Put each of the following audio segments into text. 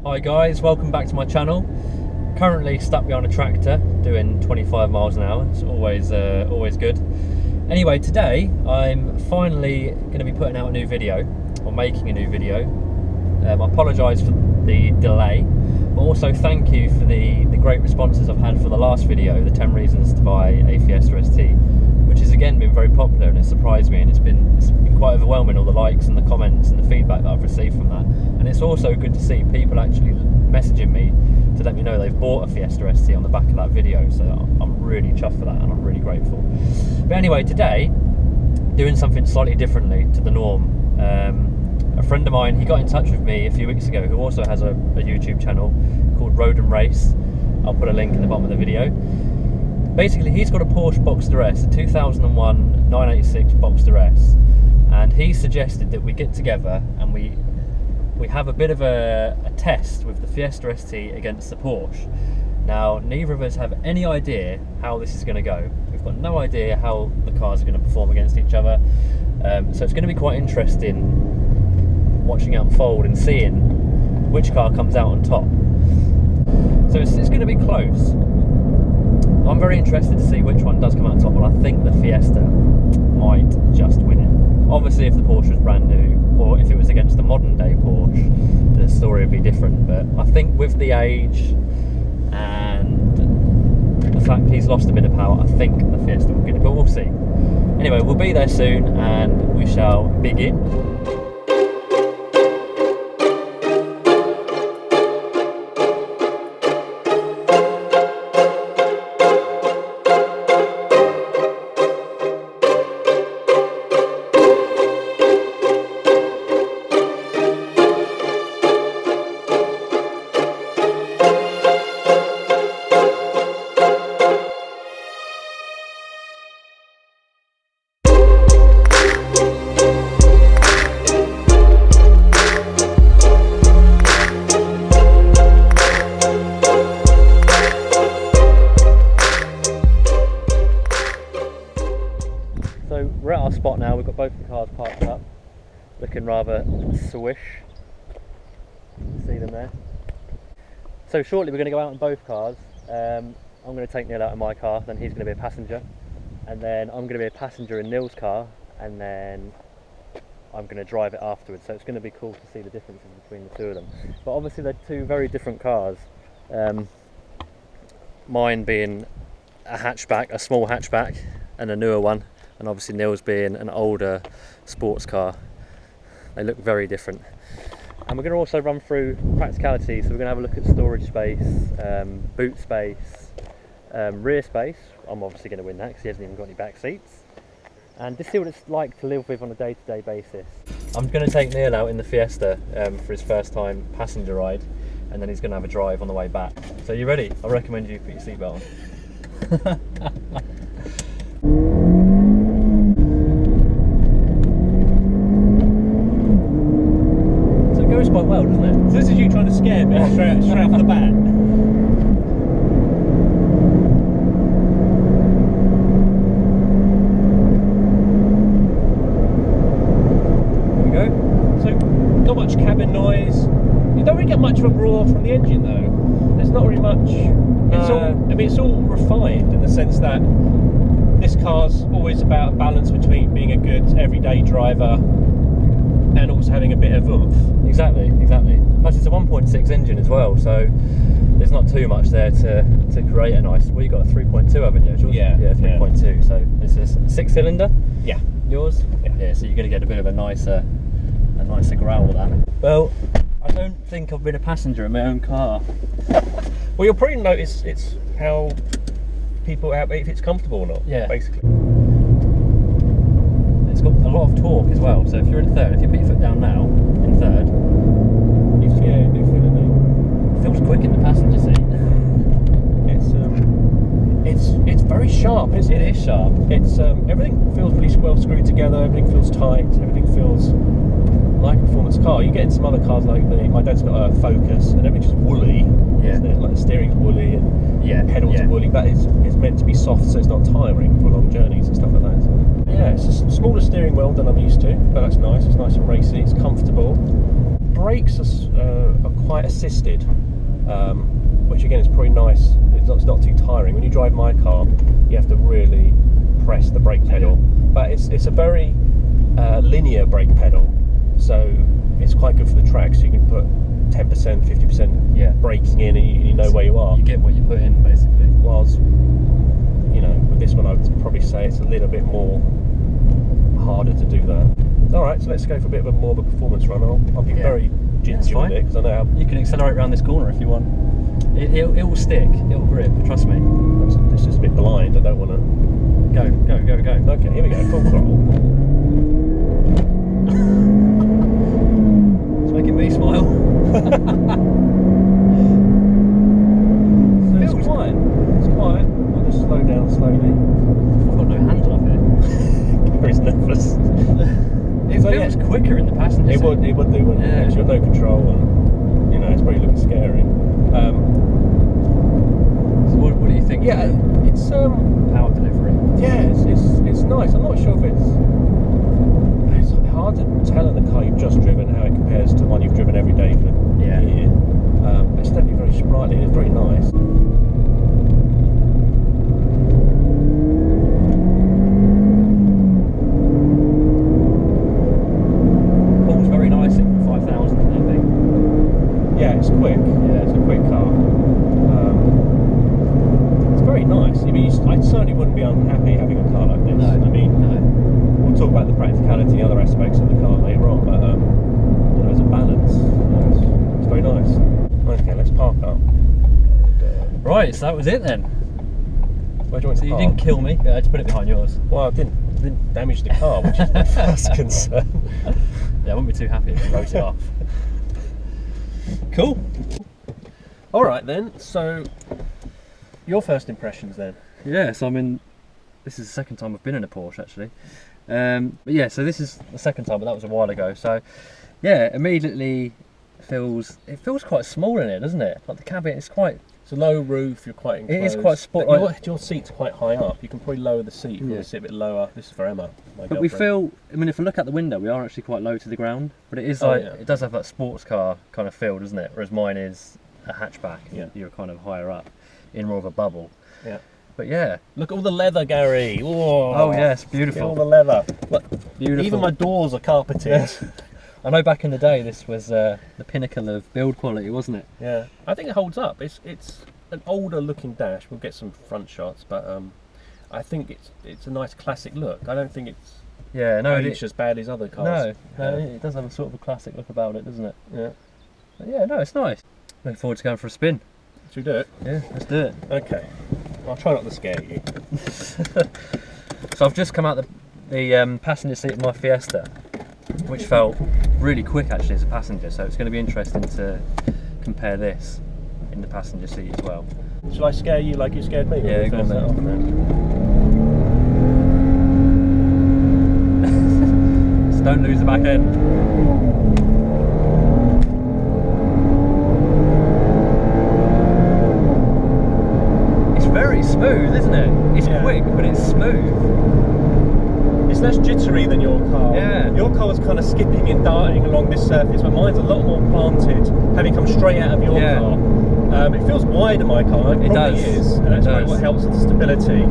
Hi guys, welcome back to my channel. Currently stuck behind a tractor doing 25 miles an hour. It's always good. Anyway, today I'm finally going to be putting out a new video, or making a new video. I apologise for the delay, but also thank you for the great responses I've had for the last video, the 10 reasons to buy a Fiesta ST, which has again been very popular and it surprised me, and it's been quite overwhelming, all the likes and the comments and the feedback that I've received from that. And it's also good to see people actually messaging me to let me know they've bought a Fiesta ST on the back of that video, so I'm really chuffed for that and I'm really grateful. But anyway, today doing something slightly differently to the norm. A friend of mine, he got in touch with me a few weeks ago, who also has a YouTube channel called Road and Race. I'll put a link in the bottom of the video. Basically, he's got a Porsche Boxster S, a 2001 986 Boxster S, and he suggested that we get together and we have a bit of a test with the Fiesta ST against the Porsche. Now, neither of us have any idea how this is going to go. We've got no idea how the cars are going to perform against each other, so it's going to be quite interesting watching it unfold and seeing which car comes out on top. So it's going to be close. I'm very interested to see which one does come out on top, but I think the Fiesta might just win it. Obviously, if the Porsche was brand new, or if it was against the modern day Porsche, the story would be different. But I think with the age and the fact he's lost a bit of power, I think the Fiesta will get it, but we'll see. Anyway, we'll be there soon and we shall begin. So we're at our spot now. We've got both the cars parked up, looking rather swish. See them there. So shortly we're going to go out in both cars. I'm going to take Neil out in my car, then he's going to be a passenger, and then I'm going to be a passenger in Neil's car, and then I'm going to drive it afterwards. So it's going to be cool to see the differences between the two of them. But obviously they're two very different cars. Mine being a hatchback, a small hatchback, and a newer one. And obviously Neil's being an older sports car. They look very different. And we're going to also run through practicality, so we're going to have a look at storage space, boot space, rear space. I'm obviously going to win that because he hasn't even got any back seats. And just see what it's like to live with on a day-to-day basis. I'm going to take Neil out in the Fiesta for his first time passenger ride, and then he's going to have a drive on the way back. So you ready? I recommend you put your seatbelt on. Quite well, doesn't it? So this is you trying to scare me straight off the bat. There we go. So not much cabin noise. You don't really get much of a roar from the engine though. There's not really much. It's all refined in the sense that this car's always about a balance between being a good everyday driver and also having a bit of oomph. Exactly. Plus it's a 1.6 engine as well, so there's not too much there to create a nice. Well, you got a 3.2, haven't you? Yeah, 3.2. Yeah. So this is 6-cylinder. Yeah. Yours? Yeah. So you're going to get a bit of a nicer growl with that. Well, I don't think I've been a passenger in my own car. Well, you'll probably notice it's how people if it's comfortable or not. Yeah. Basically. It's got a lot of torque as well, so if you're in third, if you put your foot down now, in third, it feels quick in the passenger seat. It's very sharp, isn't it? It is sharp. It's everything feels really well screwed together, everything feels tight, everything feels like a performance car. You get in some other cars like my dad's got a Focus, and everything's just woolly, isn't it? Like the steering's woolly and pedals are woolly, but it's meant to be soft so it's not tiring for long journeys and stuff like that. So, yeah, it's a smaller steering wheel than I'm used to, but that's nice. It's nice and racy, it's comfortable. brakes are quite assisted, which again is pretty nice. It's not too tiring. When you drive my car, you have to really press the brake pedal, but it's a very linear brake pedal, so it's quite good for the track. So you can put 10%, 50% braking in, and you know where you are. You get what you put in, basically. Whilst, you know, with this one, I would probably say it's a little bit more harder to do that. All right, so let's go for a bit of more of a performance run. I'll be very gingy with it because I know how you can accelerate around this corner if you want. It will stick. It will grip. Trust me. It's just a bit blind. I don't want to. Go. Okay, here we go. Full throttle. It's making me smile. So it's quiet. It's quiet. I'll just slow down slowly. I've got no handle up here. Gary's nervous. It feels quicker in the passenger seat. It would do, wouldn't it? Because you've got no control, and you know it's probably looking scary. So what do you think? Yeah, it's power delivery. Yeah, it's nice. I'm not sure if it's hard to tell in the car you've just driven how it compares to one you've driven every day for a year. It's definitely very sprightly. It's very nice. Pulls very nicely for 5,000, I think. Yeah, it's quick. Yeah, it's a quick car. It's very nice. I mean, I certainly wouldn't be unhappy having a car like this. No, I mean, we'll talk about the practicality and other aspects of the car later on, but you know, as a balance, it's very nice. Okay, let's park up. Right, so that was it then. Where do you want to So you park? didn't kill me. Yeah, I just put it behind yours. Well, I didn't damage the car, which is my first concern. Yeah, I wouldn't be too happy if you wrote it off. Cool. All right then. So, your first impressions then? Yeah, so this is the second time I've been in a Porsche actually. But yeah, so this is the second time, but that was a while ago. So yeah, immediately it feels quite small in it, doesn't it? Like the cabin is quite. It's a low roof. You're quite enclosed. It is quite sport. Your seat's quite high up. You can probably lower the seat. You can sit a bit lower. This is for Emma. But we feel. I mean, if I look out the window, we are actually quite low to the ground. But it is it does have that sports car kind of feel, doesn't it? Whereas mine is a hatchback. Yeah. You're kind of higher up, in more of a bubble. Yeah. But yeah. Look at all the leather, Gary. Whoa. Oh yes, beautiful. Look at all the leather. Look, beautiful. Even my doors are carpeted. I know back in the day this was the pinnacle of build quality, wasn't it? Yeah. I think it holds up. It's an older looking dash. We'll get some front shots, but I think it's a nice classic look. I don't think it's aged as bad as other cars. No, it does have a sort of a classic look about it, doesn't it? Yeah. But yeah, no, it's nice. Looking forward to going for a spin. Should we do it? Yeah, let's do it. Okay. I'll try not to scare you. So I've just come out the passenger seat of my Fiesta, which felt really quick actually as a passenger, so it's going to be interesting to compare this in the passenger seat as well. Shall I scare you like you scared me? Yeah, go on then. Just don't lose the back end. Very smooth, isn't it? It's quick, but it's smooth. It's less jittery than your car. Yeah. Your car was kind of skipping and darting along this surface, but mine's a lot more planted, having come straight out of your car. It feels wider, my car. It probably is, and that's probably what helps with the stability.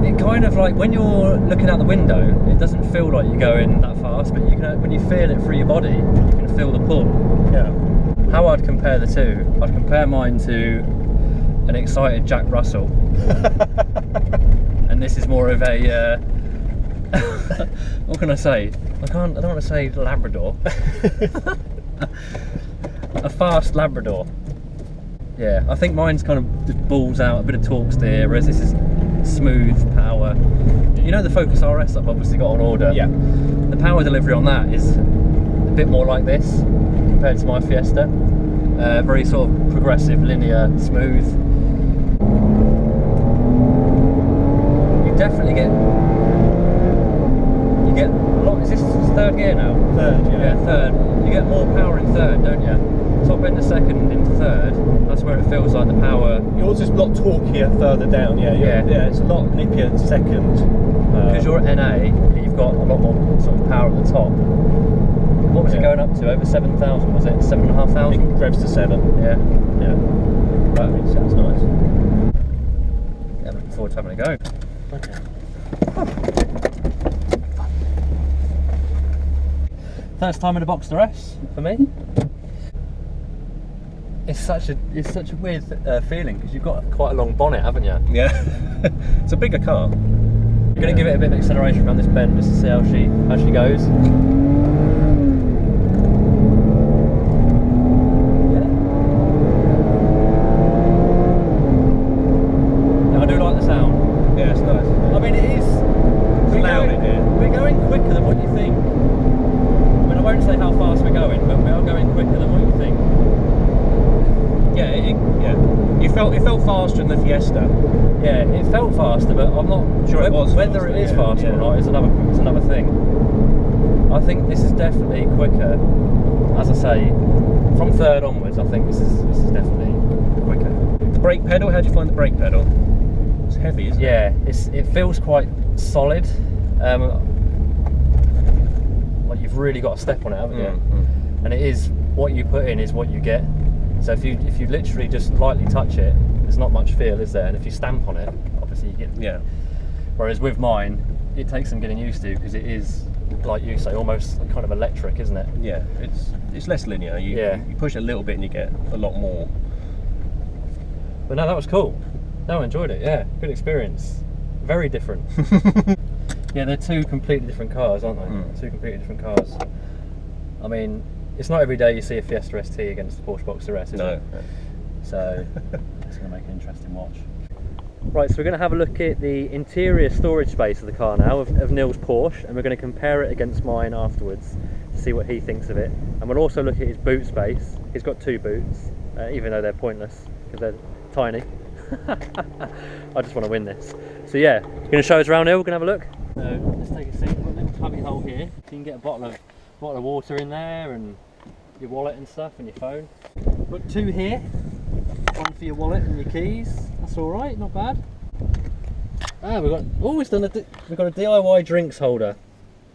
It kind of like when you're looking out the window, it doesn't feel like you're going that fast, but you can, when you feel it through your body, you can feel the pull. Yeah. How I'd compare the two? I'd compare mine to an excited Jack Russell, and this is more of a what can I say? I don't want to say Labrador. A fast Labrador. Yeah, I think mine's kind of just balls out, a bit of torque steer, whereas this is smooth power. You know the Focus RS I've obviously got on order? Yeah. The power delivery on that is a bit more like this compared to my Fiesta. Very sort of progressive, linear, smooth. Definitely get a lot. Is this third gear now? Third, yeah. Third. You get more power in third, don't you? Top end to second into third. That's where it feels like the power. Yours is a lot torquier further down. Yeah. It's a lot nippier in second. Because you're at NA, you've got a lot more sort of power at the top. What was it going up to? Over 7,000, was it? 7,500? I think it revs to 7. Yeah. Yeah. That sounds nice. Yeah, I'm looking forward to having a go. Okay. First time in a Boxster S for me. It's such a weird feeling because you've got quite a long bonnet, haven't you? Yeah. It's a bigger car. I'm going to give it a bit of acceleration around this bend just to see how she goes. Yeah, I do like the sound. Yeah, it's nice. I mean, it is. We're going quicker than what you think. I mean, I won't say how fast we're going, but we are going quicker than what you think. Yeah, it felt faster than the Fiesta. Yeah, it felt faster, but I'm not sure it was whether faster, it is faster or not is another thing. I think this is definitely quicker. As I say, from third onwards, I think this is definitely quicker. Brake pedal. How do you find the brake pedal? It's heavy, isn't it? Yeah, it feels quite solid. Like you've really got a step on it, haven't you? And it is what you put in is what you get. So if you literally just lightly touch it, there's not much feel, is there? And if you stamp on it, obviously you get. Yeah. Whereas with mine, it takes some getting used to because it is, like you say, almost kind of electric, isn't it? Yeah, it's less linear. You push it a little bit and you get a lot more. But no, that was cool. No, I enjoyed it. Yeah, good experience. Very different. Yeah, they're two completely different cars, aren't they? Two completely different cars. I mean, it's not every day you see a Fiesta ST against the Porsche Boxster S, is it? So it's going to make an interesting watch. Right, so we're going to have a look at the interior storage space of the car now, of Neil's Porsche, and we're going to compare it against mine afterwards to see what he thinks of it. And we'll also look at his boot space. He's got two boots, even though they're pointless because they're tiny. I just want to win this. So yeah, you're going to show us around, Neil? We're going to have a look. So let's take a seat. We've got a little cubby hole here. So you can get a bottle of water in there and your wallet and stuff and your phone. Got two here. One for your wallet and your keys. That's all right, not bad. Ah, we've got a DIY drinks holder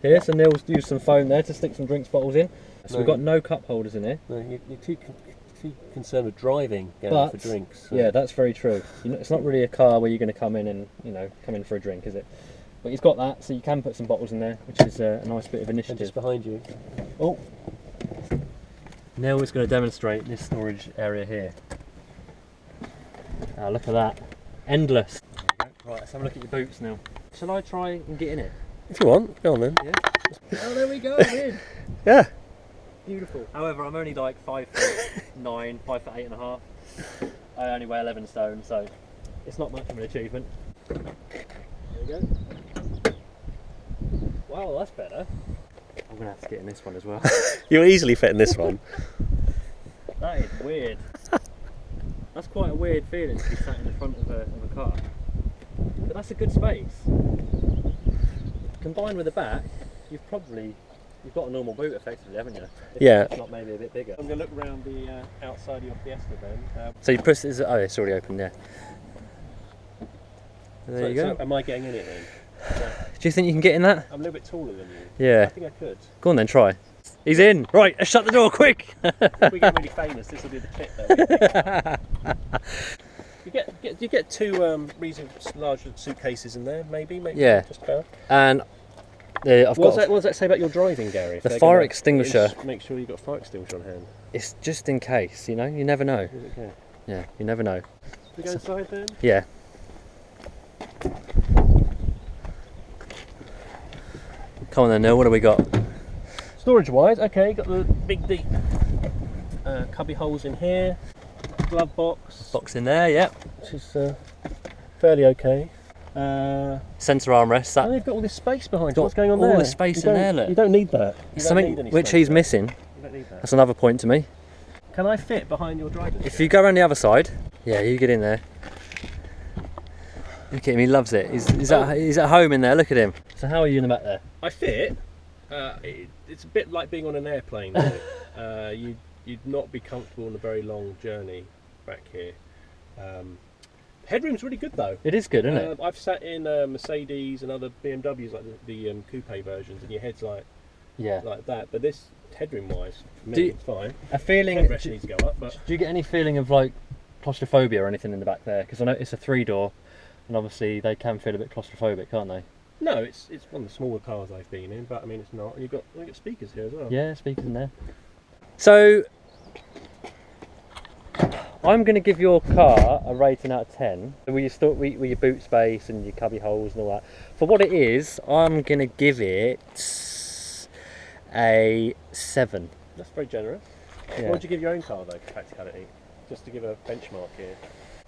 here. So Neil's used some foam there to stick some drinks bottles in. So we've got no cup holders in here. No, you're too concerned with driving for drinks. So. Yeah, that's very true. It's not really a car where you're going to come in and come in for a drink, is it? But he's got that, so you can put some bottles in there, which is a nice bit of initiative. And just behind you. Oh. Neil is going to demonstrate this storage area here. Ah, look at that. Endless. Right, let's have a look at your boots now. Shall I try and get in it? If you want, go on then. Yeah. Oh, there we go, I'm in. Yeah. Beautiful. However, I'm only like 5'9", 5'8.5". I only weigh 11 stone, so it's not much of an achievement. There we go. Wow, that's better. I'm going to have to get in this one as well. You'll easily fit in this one. That is weird. That's quite a weird feeling to be sat in the front of a car. But that's a good space. Combined with the back, you've got a normal boot effectively, haven't you? If not maybe a bit bigger. I'm going to look around the outside of your Fiesta then. So you press it, oh it's already open, yeah. There you go. So am I getting in it then? Do you think you can get in that? I'm a little bit taller than you. Yeah. I think I could. Go on then, try. He's in! Right, let's shut the door, quick! If we get really famous, this will be the clip though. You get two reasonably large suitcases in there, maybe yeah. Just about. And what does that say about your driving, Gary? The fire extinguisher. Make sure you've got a fire extinguisher on hand. It's just in case, you never know. Is it okay? Yeah, you never know. We go inside then? Yeah. Come on then, Neil, what do we got? Storage wise, okay, got the big deep cubby holes in here, glove box. Box in there, yep. Which is fairly okay. Centre armrest. And they've got all this space behind you. What's going on there? All the space in there, look. You don't need that. Something which he's missing. You don't need that. That's another point to me. Can I fit behind your driver's If you go around the other side, yeah, you get in there. Look at him, he loves it. He's at home in there, look at him. So how are you in the back there? I fit. It's a bit like being on an airplane. You'd not be comfortable on a very long journey back here. Headroom's really good though. It is good, isn't it? I've sat in Mercedes and other BMWs like the coupe versions, and your head's like that. But this headroom wise, for me, it's fine. A feeling. Headrest needs to go up, but do you get any feeling of like claustrophobia or anything in the back there? Because I know it's a 3-door, and obviously they can feel a bit claustrophobic, can't they? no, it's one of the smaller cars I've been in, but I mean it's not. You've got speakers here as well. Yeah, speakers in there. So I'm going to give your car a rating out of 10. With your boot space and your cubby holes and all that. For what it is, I'm going to give it a 7. That's very generous. Yeah. What would you give your own car though, for practicality? Just to give a benchmark here.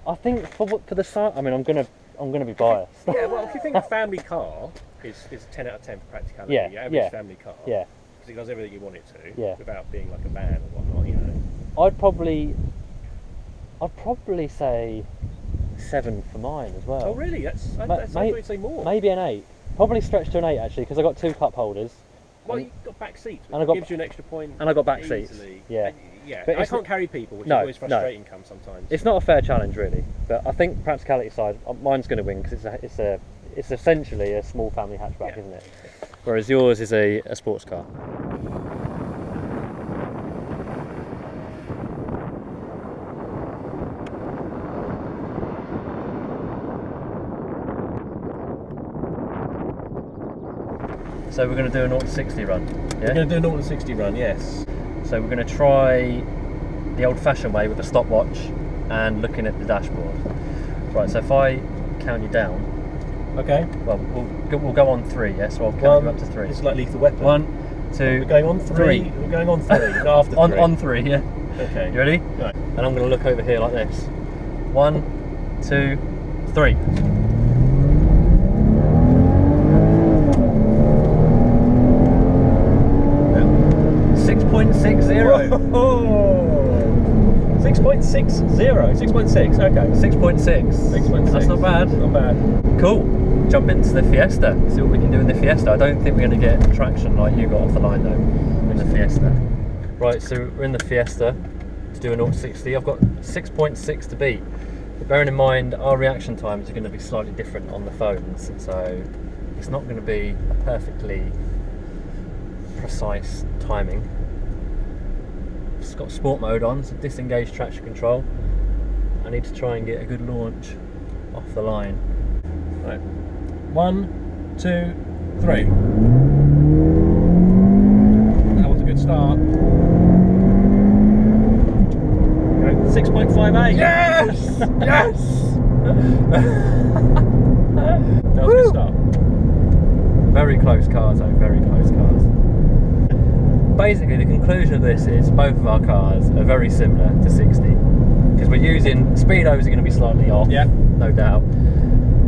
I think for the start, I mean, I'm gonna be biased. Yeah, well, if you think a family car is 10 out of 10 for practicality, Yeah, your average yeah. family car, Yeah. because it does everything you want it to, Yeah. without being like a van or whatnot, you know. I'd probably say 7 for mine as well. Oh really? I thought you'd say more. Maybe an 8. Probably stretch to an 8 actually, because I got 2 cup holders. Well, you've got back seats, and I which got gives you an extra point. And I got back easily. seats. Yeah. Yeah, But I it's can't carry people, which no, is always no. frustrating come sometimes. It's not a fair challenge really, but I think practicality side, mine's going to win because it's essentially a small family hatchback, Yeah. isn't it? Whereas yours is a sports car. So we're going to do a 0 to 60 run. Yeah? We're going to do a 0 to 60 run, yes. So we're going to try the old-fashioned way with a stopwatch and looking at the dashboard. Right. So if I count you down, Okay. well, we'll go on 3. Yes. So I'll count you up to 3. It's like Lethal Weapon. 1, 2. We're going on 3. We're going on 3. No, after 3. On 3. Yeah. Okay. You ready? Right. And I'm going to look over here like this. 1, 2, 3. Oh, 6.60. 6.6. Okay. 6.6. 6.6. That's not bad. Not bad. Cool. Jump into the Fiesta. See what we can do in the Fiesta. I don't think we're going to get traction like you got off the line though in the Fiesta. Right. So we're in the Fiesta to do a 0 to 60. I've got 6.6 to beat. But bearing in mind our reaction times are going to be slightly different on the phones, so it's not going to be perfectly precise timing. It's got sport mode on, so disengage traction control. I need to try and get a good launch off the line. Right. 1, 2, 3. That was a good start. 6.58. Yes! Yes! That was a good start. Very close cars though, very close cars. Basically the conclusion of this is both of our cars are very similar to 60 because we're using speedos are going to be slightly off, Yeah. no doubt.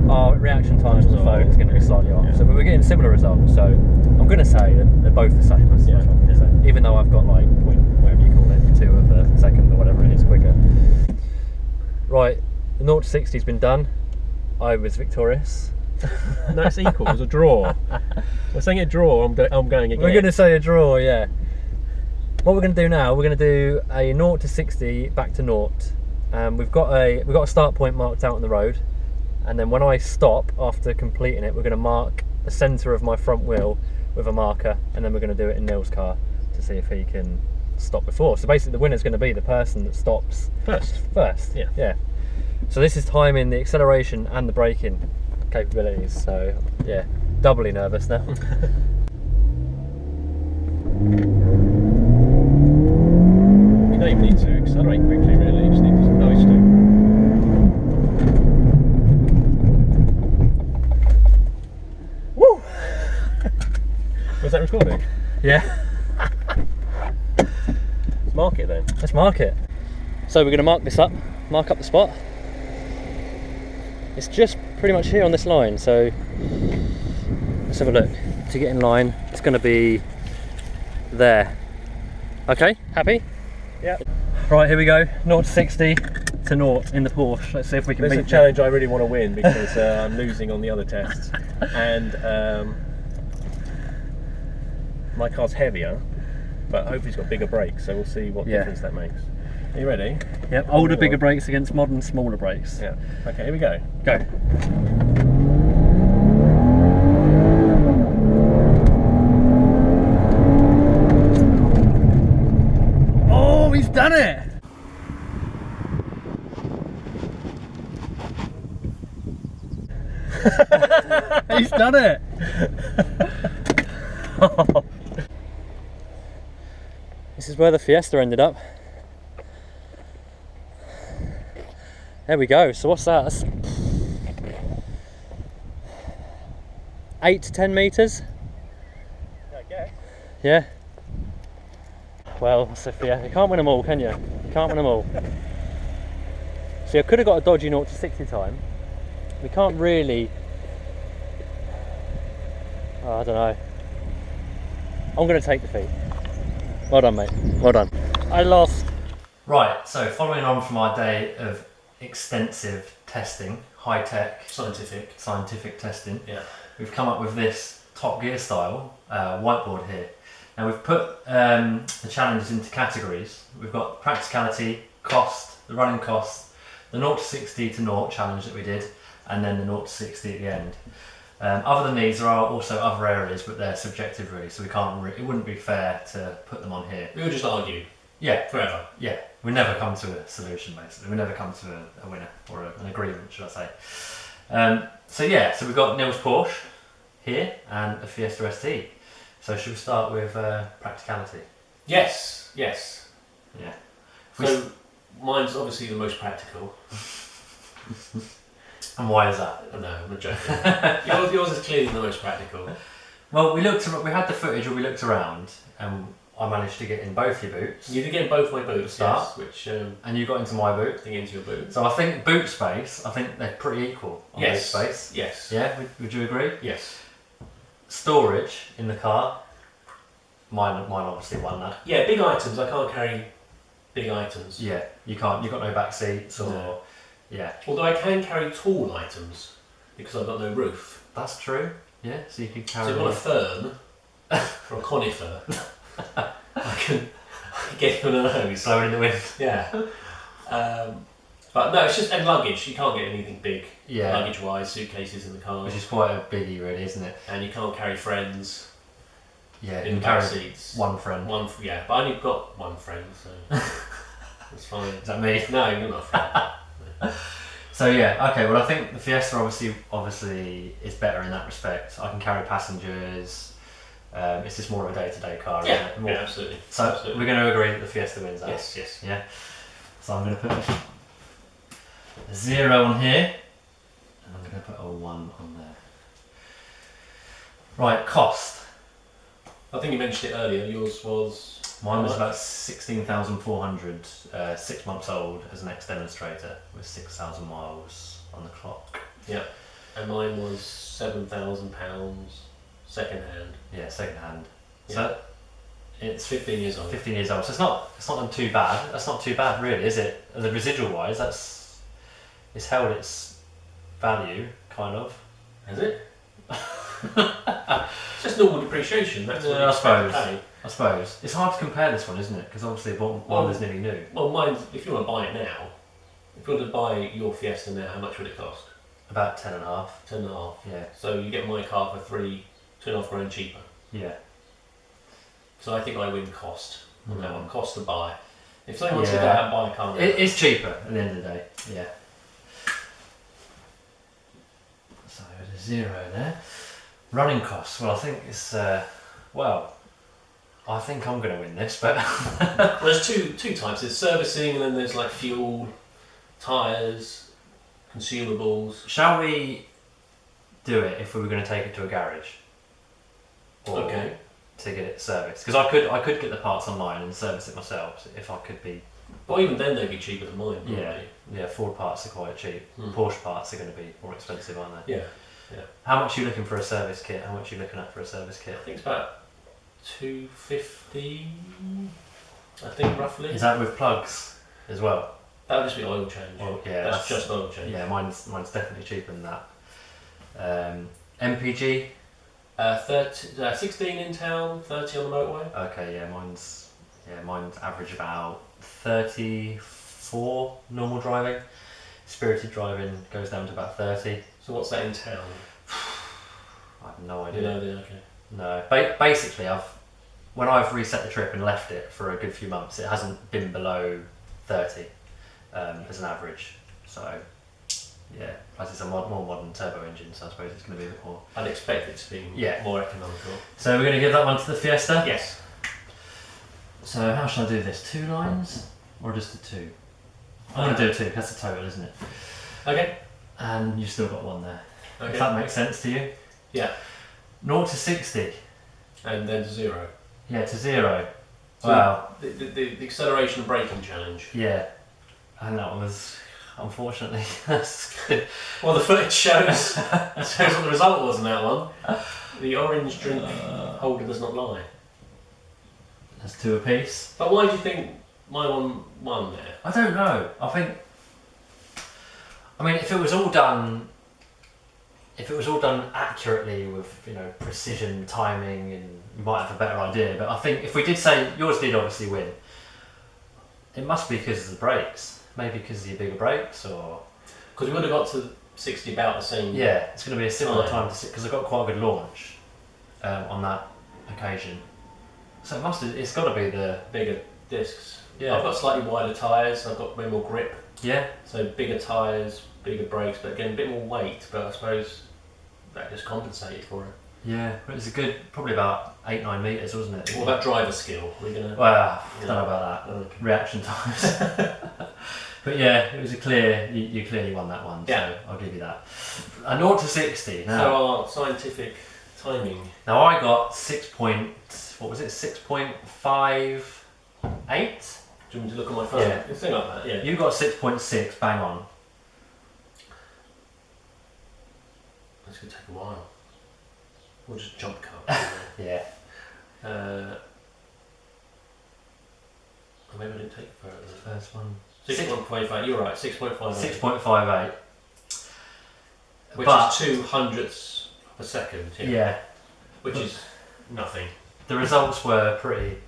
Our reaction times on the phone is going to be slightly off, Yeah. so we're getting similar results. So I'm going to say that they're both the same. That's Yeah. what I'm going to say. Even though I've got like whatever you call it, 2 of a second or whatever it is quicker. Right, the 0 to 60 has been done. I was victorious. No, it's equal. It was a draw. We're saying a draw. I'm going again. We're going to say a draw, yeah. What we're going to do now, we're going to do a 0 to 60 back to 0. We've got a start point marked out on the road, and then when I stop after completing it, we're going to mark the centre of my front wheel with a marker, and then we're going to do it in Neil's car to see if he can stop before. So basically, the winner's going to be the person that stops first. Yeah. Yeah. So this is timing the acceleration and the braking capabilities. So yeah, doubly nervous now. You don't even need to accelerate quickly, really. You just need to nose to. Woo! Was that recording? Yeah. Let's mark it then. Let's mark it. So we're going to mark up the spot. It's just pretty much here on this line, so let's have a look. To get in line, it's going to be there. Okay, happy? Yeah. Right, here we go. 0 to 60 to 0 in the Porsche. Let's see if we can This is beat a challenge I really want to win because I'm losing on the other tests. And my car's heavier, but hopefully it's got bigger brakes, so we'll see what difference that makes. Are you ready? Yep, older, bigger brakes against modern, smaller brakes. Yeah. Okay, here we go. Go. He's done it. This is where the Fiesta ended up. There we go. So what's that? That's 8 to 10 meters. I guess. Yeah. Well, that's a Fiesta. You can't win them all, can you? You can't win them all. See, I could have got a dodgy 0 to 60 time. We can't really. Oh, I don't know. I'm going to take defeat. Well done, mate. Well done. I lost. Right, so following on from our day of extensive testing, high-tech, scientific testing, yeah, we've come up with this Top Gear style whiteboard here. Now we've put the challenges into categories. We've got practicality, cost, the running cost, the 0 to 60 to 0 challenge that we did, and then the 0 to 60 at the end. Other than these, there are also other areas, but they're subjective really, so we can't. It wouldn't be fair to put them on here. We would just argue. Yeah, Forever. Yeah, we never come to a solution basically. We never come to a winner or an agreement, should I say? So we've got Neil's Porsche here and a Fiesta ST. So should we start with practicality? Yes. Yeah. So mine's obviously the most practical. And why is that? No, I'm not joking. yours is clearly the most practical. Well, we had the footage where we looked around, and I managed to get in both your boots. You did get in both my boots, start, yes, which and you got into my boot. I think into your boot. So I think boot space. I think they're pretty equal on boot space. Yes. Yeah. Would you agree? Yes. Storage in the car. Mine obviously won that. Yeah, big items. I can't carry big items. Yeah, you can't. You've got no back seats or. No. Yeah. Although I can carry tall items because I've got no roof. That's true. Yeah, so you can carry. So if you've got a fern or a conifer, I can get you on a nose. Blowing in the wind. Yeah. But no, it's just and luggage. You can't get anything big. Yeah. Luggage-wise, suitcases in the car. Which is quite a biggie, really, isn't it? And you can't carry friends. Yeah. In the back seats. One friend. Yeah, but I only got one friend, so that's fine. Is that me? No, you're not a friend. So yeah, okay. Well, I think the Fiesta obviously is better in that respect. I can carry passengers. It's just more of a day-to-day car. Yeah, isn't it? yeah, absolutely. So absolutely. We're going to agree that the Fiesta wins that. Yes. Yeah. So I'm going to put a 0 on here, and I'm going to put a 1 on there. Right, cost. I think you mentioned it earlier. Yours was. Mine was about 16,400, 6 months old as an ex-demonstrator with 6,000 miles on the clock. Yeah, and mine was £7,000 second hand. Yeah, second hand. Yeah. So it's 15 years old. 15 years old. So it's not too bad. That's not too bad, really, is it? The residual wise, it's held its value, kind of. Has it? It's just normal depreciation. That's what I suppose. pay. I suppose it's hard to compare this one, isn't it? Because obviously one is nearly new. Well, mine. If you want to buy it now, if you want to buy your Fiesta now, how much would it cost? About 10.5. 10.5. Yeah. So you get my car for 2.5 grand cheaper. Yeah. So I think I win cost on that one. Cost to buy. If someone wants to go out and buy a car now, it's cheaper at the end of the day. Yeah. So there's a 0 there. Running costs. Well, I think it's I think I'm going to win this, but well, there's two types. There's servicing, and then there's like fuel, tyres, consumables. Shall we do it if we were going to take it to a garage? Or Okay. To get it serviced, because I could get the parts online and service it myself if I could be. But even then, they'd be cheaper than mine. Yeah. Ford parts are quite cheap. Porsche parts are going to be more expensive, aren't they? Yeah. How much are you looking for a service kit? How much are you looking at for a service kit? I think it's about $250. I think roughly. Is that with plugs as well? That would just be oil change. Well, yeah, that's just oil change. Yeah, mine's definitely cheaper than that. MPG. 16 in town, 30 on the motorway. Okay, mine's average about 34 normal driving. Spirited driving goes down to about 30. So what's that in town? I have no idea. Okay. No, basically when I've reset the trip and left it for a good few months, it hasn't been below 30 as an average. So Yeah, plus it's a more modern turbo engine, so I suppose it's going to be a bit more. I'd expect it to be more economical. So we're going to give that one to the Fiesta? Yes. So how should I do this? 2 lines? Or just a 2? I'm going to do a 2, that's the total, isn't it? Okay. And you've still got 1 there. Okay. If that makes sense to you? Yeah. 0 to 60. And then to 0. Yeah, to 0. So wow. The acceleration and braking challenge. Yeah. And that was, unfortunately, that's good. Well, the footage shows what the result was in that one. The orange drink holder does not lie. That's 2 apiece. But why do you think my one won there? I don't know. I mean, if it was all done accurately with, you know, precision, timing, and you might have a better idea. But I think if we did say yours did obviously win, it must be because of the brakes. Maybe because of your bigger brakes, or because we would have got to 60 about the same. Yeah, it's going to be a similar time to because I got quite a good launch on that occasion. So it's got to be the bigger discs. Yeah, I've got slightly wider tyres. I've got way more grip. Yeah. So bigger tyres, bigger brakes, but again a bit more weight. But I suppose that just compensated for it. Yeah, but it's a good, probably about 8-9 metres, wasn't it? What about driver skill? We're gonna. Well, I don't know about that. Okay. Reaction times. But yeah, it was a clear. You clearly won that one. Yeah. So I'll give you that. A 0 to 60. Now. So our scientific timing. Now I got 6.58. Do you want me to look at my phone? Yeah. It's thing like that. Yeah. You got 6.6. Bang on. It's gonna take a while. We'll just jump cut. Yeah. Maybe I didn't take the photo. The first one. 6.55. You're right. 6.58. 6.58. Which is 200ths of a second. Yeah. Which is nothing. The results were pretty.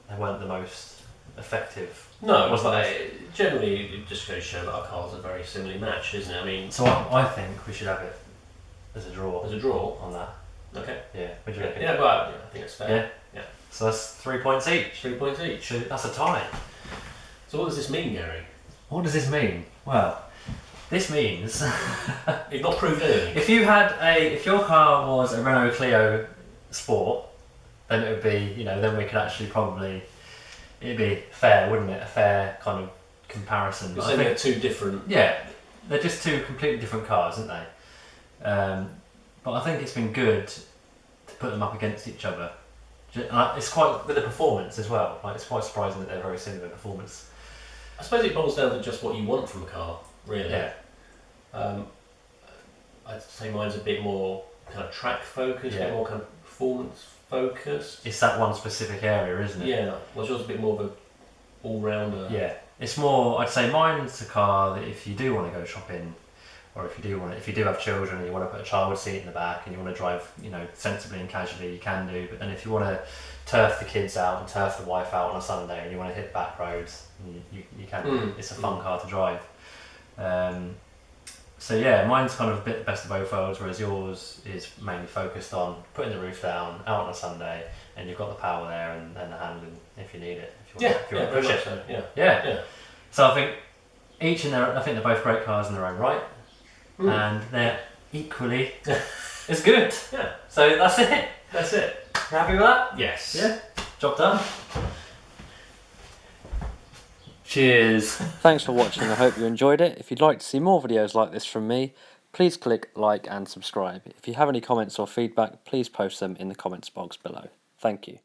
They weren't the most effective. No, but generally it just goes to show that our cars are very similarly matched, isn't it? I mean. So I think we should have it as a draw. As a draw on that. Okay. Yeah. What do you reckon? Yeah, but I think it's fair. Yeah. Yeah. So that's 3 points each. 3 points each. So that's a tie. So what does this mean, Gary? What does this mean? Well, this means you've not proved anything. If your car was a Renault Clio Sport, then it would be, then we could actually it'd be fair, wouldn't it? A fair kind of comparison. You're saying they're two different. Yeah, they're just two completely different cars, aren't they? But I think it's been good to put them up against each other. It's quite with the performance as well. Like, it's quite surprising that they're very similar in performance. I suppose it boils down to just what you want from a car, really. Yeah. I'd say mine's a bit more kind of track focused, a bit more kind of performance focused. It's that one specific area, isn't it? Yeah. Well, yours a bit more of a all-rounder. Yeah. It's more. I'd say mine's a car that if you do want to go shopping, or if you do have children and you want to put a child seat in the back and you want to drive, sensibly and casually, you can do. But then if you want to turf the kids out and turf the wife out on a Sunday and you want to hit back roads, you can. It's a fun car to drive. So yeah, mine's kind of a bit the best of both worlds, whereas yours is mainly focused on putting the roof down out on a Sunday, and you've got the power there and the handling if you need it. If you want to push it. So, yeah. So I think I think they're both great cars in their own right. And they're equally as good. Yeah. So that's it. That's it. You happy with that? Yes. Yeah. Job done. Cheers. Thanks for watching. I hope you enjoyed it. If you'd like to see more videos like this from me, please click like and subscribe. If you have any comments or feedback, please post them in the comments box below. Thank you.